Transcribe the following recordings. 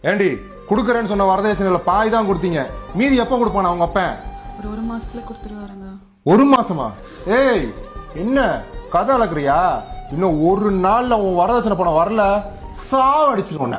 ஏண்டி குடுக்கறேன்னு சொன்ன வரதட்சணையில பாய் தான் கொடுத்தீங்க, மீதி எப்ப கொடுப்பானா அவங்க அப்பன்? ஒரு மாசத்துல கொடுத்துருவாருங்க. ஒரு மாசமா? ஏய் என்ன கதை அளக்குறியா? இன்னும் ஒரு நாள்ல உன் வரதட்சணை பணம் வரல சாவடிச்சிருவோம்.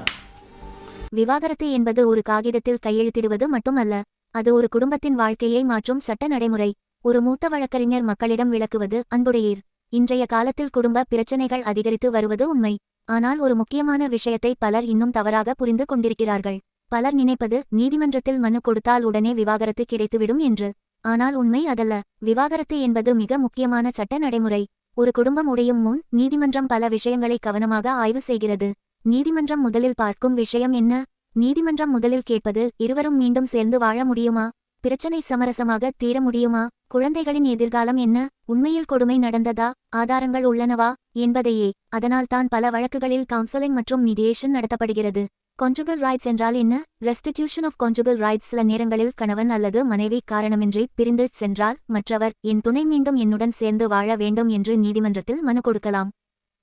விவாகரத்து என்பது ஒரு காகிதத்தில் கையெழுத்திடுவது மட்டுமல்ல, அது ஒரு குடும்பத்தின் வாழ்க்கையை மாற்றும் சட்ட நடைமுறை. ஒரு மூத்த வழக்கறிஞர் மக்களிடம் விளக்குவது அன்புடையீர். இன்றைய காலத்தில் குடும்ப பிரச்சனைகள் அதிகரித்து வருவது உண்மை. ஆனால் ஒரு முக்கியமான விஷயத்தை பலர் இன்னும் தவறாக புரிந்து கொண்டிருக்கிறார்கள். பலர் நினைப்பது நீதிமன்றத்தில் மனு கொடுத்தால் உடனே விவாகரத்து கிடைத்துவிடும் என்று. ஆனால் உண்மை அதல்ல. விவாகரத்து என்பது மிக முக்கியமான சட்ட நடைமுறை. ஒரு குடும்பம் உடையும் முன் நீதிமன்றம் பல விஷயங்களை கவனமாக ஆய்வு செய்கிறது. நீதிமன்றம் முதலில் பார்க்கும் விஷயம் என்ன? நீதிமன்றம் முதலில் கேட்பது, இருவரும் மீண்டும் சேர்ந்து வாழ முடியுமா? பிரச்சனை சமரசமாக தீர முடியுமா? குழந்தைகளின் எதிர்காலம் என்ன? உண்மையில் கொடுமை நடந்ததா? ஆதாரங்கள் உள்ளனவா? என்பதையே. அதனால்தான் பல வழக்குகளில் கவுன்சலிங் மற்றும் மீடியேஷன் நடத்தப்படுகிறது. கான்ஜுகல் ரைட்ஸ் என்றால் என்ன? Restitution of conjugal rights. சில நேரங்களில் கணவன் அல்லது மனைவி காரணமின்றி பிரிந்து சென்றால் மற்றவர், என் துணை மீண்டும் என்னுடன் சேர்ந்து வாழ வேண்டும் என்று நீதிமன்றத்தில் மனு கொடுக்கலாம்.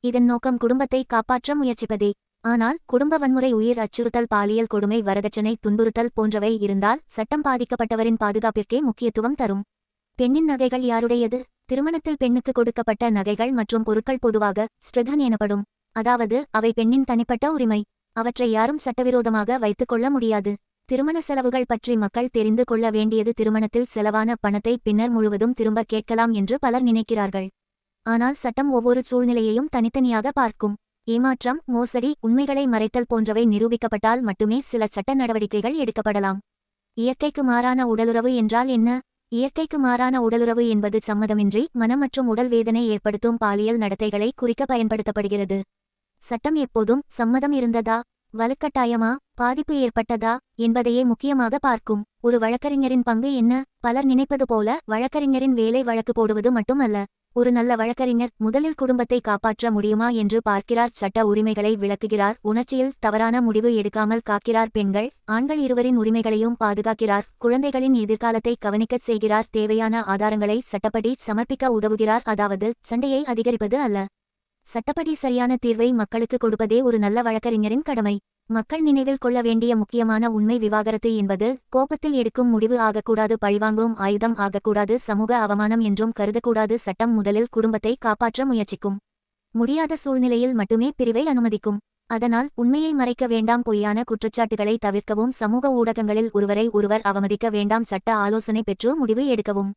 இதன் நோக்கம் குடும்பத்தை காப்பாற்ற முயற்சிப்பதே. ஆனால் குடும்ப வன்முறை, உயிர் அச்சுறுத்தல், பாலியல் கொடுமை, வரதட்சணை, துன்புறுத்தல் போன்றவை இருந்தால் சட்டம் பாதிக்கப்பட்டவரின் பாதுகாப்பிற்கே முக்கியத்துவம் தரும். பெண்ணின் நகைகள் யாருடையது? திருமணத்தில் பெண்ணுக்கு கொடுக்கப்பட்ட நகைகள் மற்றும் பொருட்கள் பொதுவாக ஸ்ட்ரிதன் எனப்படும். அதாவது அவை பெண்ணின் தனிப்பட்ட உரிமை. அவற்றை யாரும் சட்டவிரோதமாக வைத்துக் கொள்ள முடியாது. திருமண செலவுகள் பற்றி மக்கள் தெரிந்து கொள்ள வேண்டியது, திருமணத்தில் செலவான பணத்தை பின்னர் முழுவதும் திரும்ப கேட்கலாம் என்று பலர் நினைக்கிறார்கள். ஆனால் சட்டம் ஒவ்வொரு சூழ்நிலையையும் தனித்தனியாக பார்க்கும். ஏமாற்றம், மோசடி, உண்மைகளை மறைத்தல் போன்றவை நிரூபிக்கப்பட்டால் மட்டுமே சில சட்ட நடவடிக்கைகள் எடுக்கப்படலாம். இயற்கைக்கு மாறான உடலுறவு என்றால் என்ன? இயற்கைக்கு மாறான உடலுறவு என்பது சம்மதமின்றி மனம் மற்றும் உடல் வேதனை ஏற்படுத்தும் பாலியல் நடத்தைகளை குறிக்க பயன்படுத்தப்படுகிறது. சட்டம் எப்போதும் சம்மதம் இருந்ததா, வலுக்கட்டாயமா, பாதிப்பு ஏற்பட்டதா என்பதையே முக்கியமாக பார்க்கும். ஒரு வழக்கறிஞரின் பங்கு என்ன? பலர் நினைப்பது போல வழக்கறிஞரின் வேலை வழக்கு போடுவது மட்டுமல்ல. ஒரு நல்ல வழக்கறிஞர் முதலில் குடும்பத்தை காப்பாற்ற முடியுமா என்று பார்க்கிறார், சட்ட உரிமைகளை விளக்குகிறார், உணர்ச்சியில் தவறான முடிவு எடுக்காமல் காக்கிறார், பெண்கள் ஆண்கள் இருவரின் உரிமைகளையும் பாதுகாக்கிறார், குழந்தைகளின் எதிர்காலத்தை கவனிக்கச் செய்கிறார், தேவையான ஆதாரங்களை சட்டப்படி சமர்ப்பிக்க உதவுகிறார். அதாவது சண்டையை அதிகரிப்பது அல்ல, சட்டப்படி சரியான தீர்வை மக்களுக்கு கொடுப்பதே ஒரு நல்ல வழக்கறிஞரின் கடமை. மக்கள் நினைவில் கொள்ள வேண்டிய முக்கியமான உண்மை, விவாகரத்து என்பது கோபத்தில் எடுக்கும் முடிவு ஆகக்கூடாது, பழிவாங்கும் ஆயுதம் ஆகக்கூடாது, சமூக அவமானம் என்றும் கருதக்கூடாது. சட்டம் முதலில் குடும்பத்தை காப்பாற்ற முயற்சிக்கும். முடியாத சூழ்நிலையில் மட்டுமே பிரிவை அனுமதிக்கும். அதனால் உண்மையை மறைக்க வேண்டாம், பொய்யான குற்றச்சாட்டுகளை தவிர்க்கவும், சமூக ஊடகங்களில் ஒருவரை ஒருவர் அவமதிக்க வேண்டாம், சட்ட ஆலோசனை பெற்று முடிவு எடுக்கவும்.